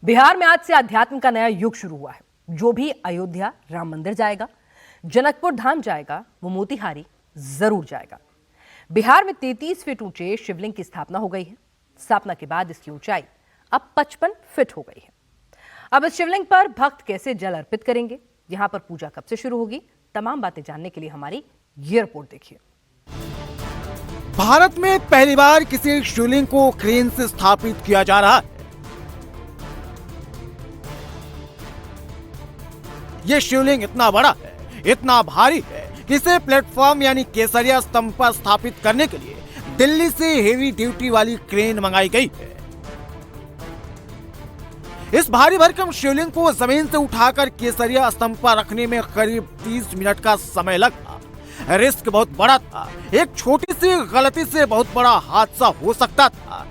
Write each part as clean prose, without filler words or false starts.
बिहार में आज से अध्यात्म का नया युग शुरू हुआ है। जो भी अयोध्या राम मंदिर जाएगा, जनकपुर धाम जाएगा, वो मोतिहारी जरूर जाएगा। बिहार में 33 फीट ऊंचे शिवलिंग की स्थापना हो गई है। स्थापना के बाद इसकी ऊंचाई अब 55 फीट हो गई है। अब इस शिवलिंग पर भक्त कैसे जल अर्पित करेंगे, यहां पर पूजा कब से शुरू होगी, तमाम बातें जानने के लिए हमारी ये रिपोर्ट देखिए। भारत में पहली बार किसी शिवलिंग को क्रेन से स्थापित किया जा रहा है। यह शिवलिंग इतना बड़ा है, इतना भारी है कि इसे प्लेटफॉर्म यानी केसरिया स्तंभ पर स्थापित करने के लिए दिल्ली से हेवी ड्यूटी वाली क्रेन मंगाई गई है। इस भारी भरकम शिवलिंग को जमीन से उठाकर केसरिया स्तंभ पर रखने में करीब 30 मिनट का समय लगा। रिस्क बहुत बड़ा था। एक छोटी सी गलती से बहुत बड़ा हादसा हो सकता था।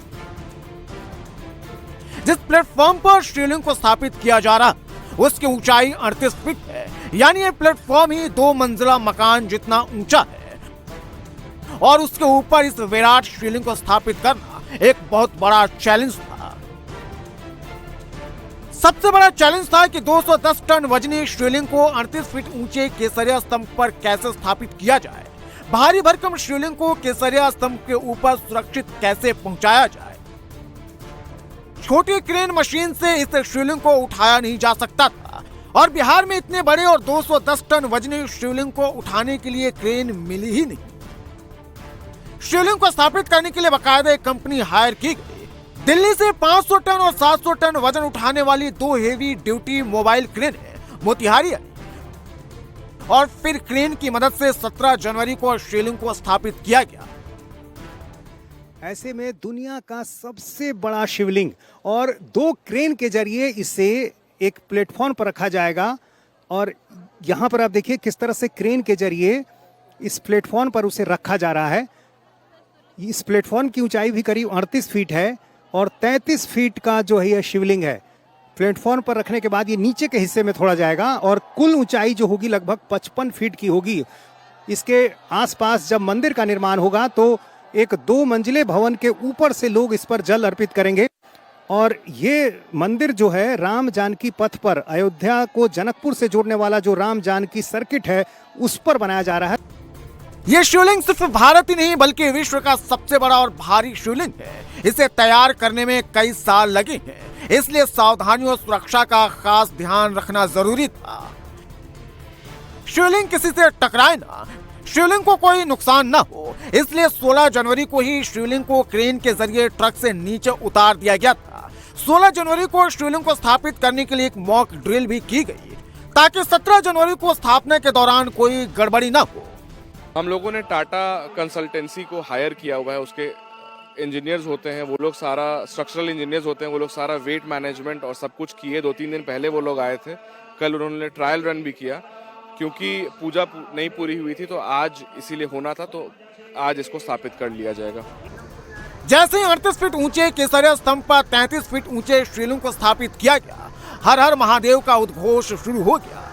जिस प्लेटफॉर्म पर शिवलिंग को स्थापित किया जा रहा उसकी ऊंचाई 38 फीट है, यानी ये प्लेटफॉर्म ही 2 मंजिला मकान जितना ऊंचा है और उसके ऊपर इस विराट शिवलिंग को स्थापित करना एक बहुत बड़ा चैलेंज था। सबसे बड़ा चैलेंज था कि 210 टन वजनी शिवलिंग को 38 फीट ऊंचे केसरिया स्तंभ पर कैसे स्थापित किया जाए। भारी भरकम शिवलिंग को केसरिया स्तंभ के ऊपर सुरक्षित कैसे पहुंचाया जाए। छोटी क्रेन मशीन से इस शिवलिंग को उठाया नहीं जा सकता था और बिहार में इतने बड़े और 210 टन वजनी शिवलिंग को उठाने के लिए क्रेन मिली ही नहीं। शिवलिंग को स्थापित करने के लिए बाकायदा एक कंपनी हायर की गई। दिल्ली से 500 टन और 700 टन वजन उठाने वाली 2 हेवी ड्यूटी मोबाइल क्रेन है मोतिहारी और फिर क्रेन की मदद से 17 जनवरी को शिवलिंग को स्थापित किया गया। ऐसे में दुनिया का सबसे बड़ा शिवलिंग और 2 क्रेन के जरिए इसे एक प्लेटफॉर्म पर रखा जाएगा और यहाँ पर आप देखिए किस तरह से क्रेन के जरिए इस प्लेटफॉर्म पर उसे रखा जा रहा है। इस प्लेटफॉर्म की ऊंचाई भी करीब 38 फीट है और 33 फीट का जो है यह शिवलिंग है। प्लेटफॉर्म पर रखने के बाद ये नीचे के हिस्से में थोड़ा जाएगा और कुल ऊंचाई जो होगी लगभग 55 फीट की होगी। इसके आसपास जब मंदिर का निर्माण होगा तो एक 2 मंजिले भवन के ऊपर से लोग इस पर जल अर्पित करेंगे और ये मंदिर जो है राम जानकी पथ पर अयोध्या को जनकपुर से जोड़ने वाला जो राम जानकी सर्किट है उस पर बनाया जा रहा है। ये शिवलिंग सिर्फ भारत ही नहीं बल्कि विश्व का सबसे बड़ा और भारी शिवलिंग है। इसे तैयार करने में कई साल लगे हैं, इसलिए सावधानी और सुरक्षा का खास ध्यान रखना जरूरी था। शिवलिंग किसी से टकराए ना, शिवलिंग को कोई नुकसान न हो, इसलिए 16 जनवरी को ही शिवलिंग को क्रेन के जरिए ट्रक से नीचे उतार दिया गया था। 16 जनवरी को शिवलिंग को स्थापित करने के लिए एक मॉक ड्रिल भी की गई ताकि 17 जनवरी को स्थापना के दौरान कोई गड़बड़ी न हो। हम लोगों ने टाटा कंसल्टेंसी को हायर किया हुआ है। उसके इंजीनियर्स होते हैं, वो लोग सारा स्ट्रक्चरल इंजीनियर्स होते हैं, वो लोग सारा वेट मैनेजमेंट और सब कुछ किए। 2-3 दिन पहले वो लोग आए थे। कल उन्होंने ट्रायल रन भी किया क्योंकि पूजा नहीं पूरी हुई थी तो आज इसीलिए होना था, तो आज इसको स्थापित कर लिया जाएगा। जैसे ही 38 फीट ऊंचे केसरिया स्तंभ पर 33 फीट ऊंचे शिवलिंग को स्थापित किया गया, हर हर महादेव का उद्घोष शुरू हो गया।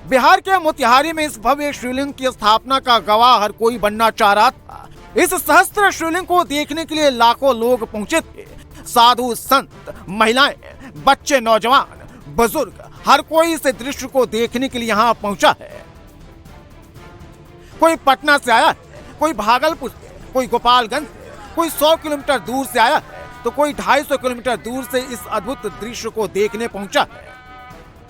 बिहार के मोतिहारी में इस भव्य शिवलिंग की स्थापना का गवाह हर कोई बनना चाह रहा था। इस सहस्त्र शिवलिंग को देखने के लिए लाखों लोग पहुंचे थे। साधु संत, महिलाएं, बच्चे, नौजवान, बुजुर्ग, हर कोई इस दृश्य को देखने के लिए यहाँ पहुंचा है। कोई पटना से आया है, कोई भागलपुर से, कोई गोपालगंज से, कोई 100 किलोमीटर दूर से आया है तो कोई 250 किलोमीटर दूर से इस अद्भुत दृश्य को देखने पहुंचा है।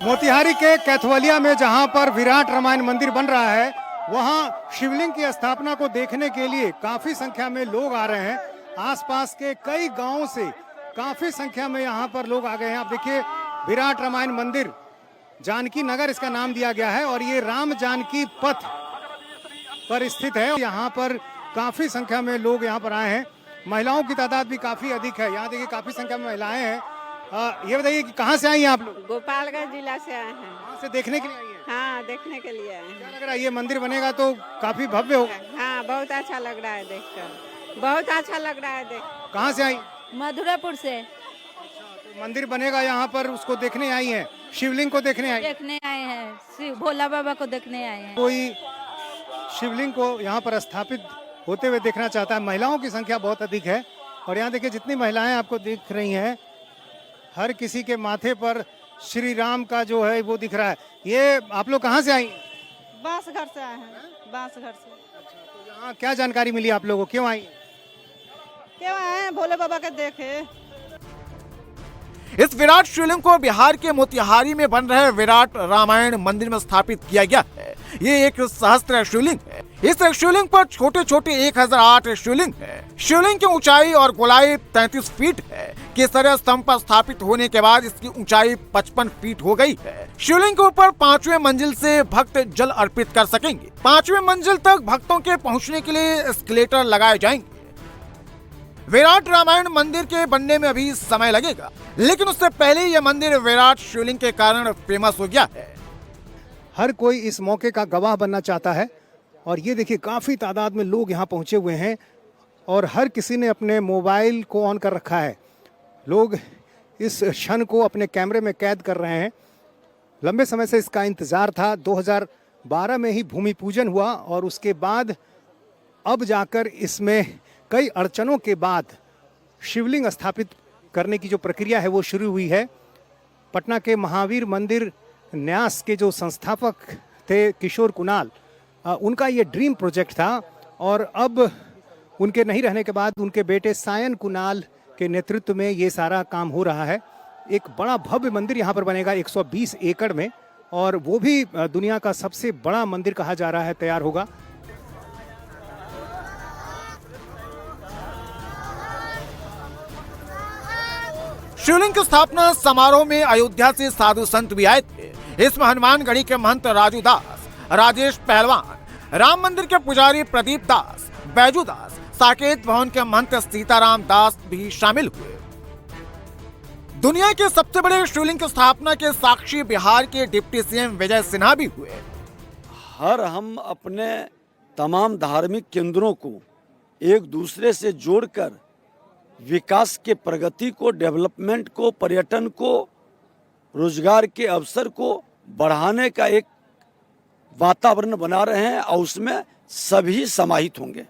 मोतिहारी के कैथवलिया में जहां पर विराट रामायण मंदिर बन रहा है वहां शिवलिंग की स्थापना को देखने के लिए काफी संख्या में लोग आ रहे हैं। आसपास के कई गांवों से काफी संख्या में यहां पर लोग आ गए हैं। आप देखिए विराट रामायण मंदिर, जानकी नगर इसका नाम दिया गया है और ये राम जानकी पथ पर स्थित है। यहाँ पर काफी संख्या में लोग यहाँ पर आए हैं। महिलाओं की तादाद भी काफी अधिक है। यहाँ देखिए काफी संख्या में महिलाएं हैं। ये बताइए कि कहाँ से आई हैं आप लोग? गोपालगंज जिला से आए हैं। वहाँ से देखने के लिए आई हैं? हाँ, देखने के लिए आए हैं। क्या लग रहा है ये मंदिर बनेगा तो काफी भव्य होगा? हाँ, बहुत अच्छा लग रहा है देखकर, बहुत अच्छा लग रहा है देख। कहाँ से आई? मधुरापुर से। तो मंदिर बनेगा यहाँ पर, उसको देखने आई हैं, शिवलिंग को देखने आई? देखने आए हैं, भोला बाबा को देखने आए हैं। कोई शिवलिंग को यहाँ पर स्थापित होते हुए देखना चाहता है। महिलाओं की संख्या बहुत अधिक है और यहाँ देखिए जितनी महिलाएं आपको दिख रही हैं, हर किसी के माथे पर श्री राम का जो है वो दिख रहा है। ये आप लोग कहाँ से आई? बांस घर से आए हैं, बांस घर से। तो यहाँ क्या जानकारी मिली आप लोगों को, क्यों आई? क्यों आए हैं? भोले बाबा के देखे। इस विराट शिवलिंग को बिहार के मोतिहारी में बन रहे विराट रामायण मंदिर में स्थापित किया गया है। ये एक सहस्त्र शिवलिंग है। इस शिवलिंग पर छोटे छोटे 1008 शिवलिंग है। शिवलिंग की ऊंचाई और गोलाई 33 फीट है। केसरिया स्तंभ पर स्थापित होने के बाद इसकी ऊंचाई 55 फीट हो गई है। शिवलिंग के ऊपर 5वें मंजिल से भक्त जल अर्पित कर सकेंगे। 5वें मंजिल तक भक्तों के पहुंचने के लिए एस्केलेटर लगाए जाएंगे। विराट रामायण मंदिर के बनने में अभी समय लगेगा, लेकिन उससे पहले यह मंदिर विराट शिवलिंग के कारण फेमस हो गया है। हर कोई इस मौके का गवाह बनना चाहता है और ये देखिए काफ़ी तादाद में लोग यहाँ पहुँचे हुए हैं और हर किसी ने अपने मोबाइल को ऑन कर रखा है। लोग इस क्षण को अपने कैमरे में कैद कर रहे हैं। लंबे समय से इसका इंतज़ार था। 2012 में ही भूमि पूजन हुआ और उसके बाद अब जाकर इसमें कई अड़चनों के बाद शिवलिंग स्थापित करने की जो प्रक्रिया है वो शुरू हुई है। पटना के महावीर मंदिर न्यास के जो संस्थापक थे किशोर कुणाल, उनका ये ड्रीम प्रोजेक्ट था और अब उनके नहीं रहने के बाद उनके बेटे सायन कुणाल के नेतृत्व में ये सारा काम हो रहा है। एक बड़ा भव्य मंदिर यहाँ पर बनेगा 120 एकड़ में और वो भी दुनिया का सबसे बड़ा मंदिर कहा जा रहा है तैयार होगा। शिवलिंग की स्थापना समारोह में अयोध्या से साधु संत भी आए थे। इसमें हनुमानगढ़ी के महंत राजू दास, राजेश पहलवान, राम मंदिर के पुजारी प्रदीप दास, बैजू दास, साकेत भवन के महंत सीताराम दास भी शामिल हुए। दुनिया के सबसे बड़े शिवलिंग की स्थापना के साक्षी बिहार के डिप्टी सीएम विजय सिन्हा भी हुए। हम अपने तमाम धार्मिक केंद्रों को एक दूसरे से जोड़कर विकास के प्रगति को, डेवलपमेंट को, पर्यटन को, रोजगार के अवसर को बढ़ाने का एक वातावरण बना रहे हैं और उसमें सभी समाहित होंगे।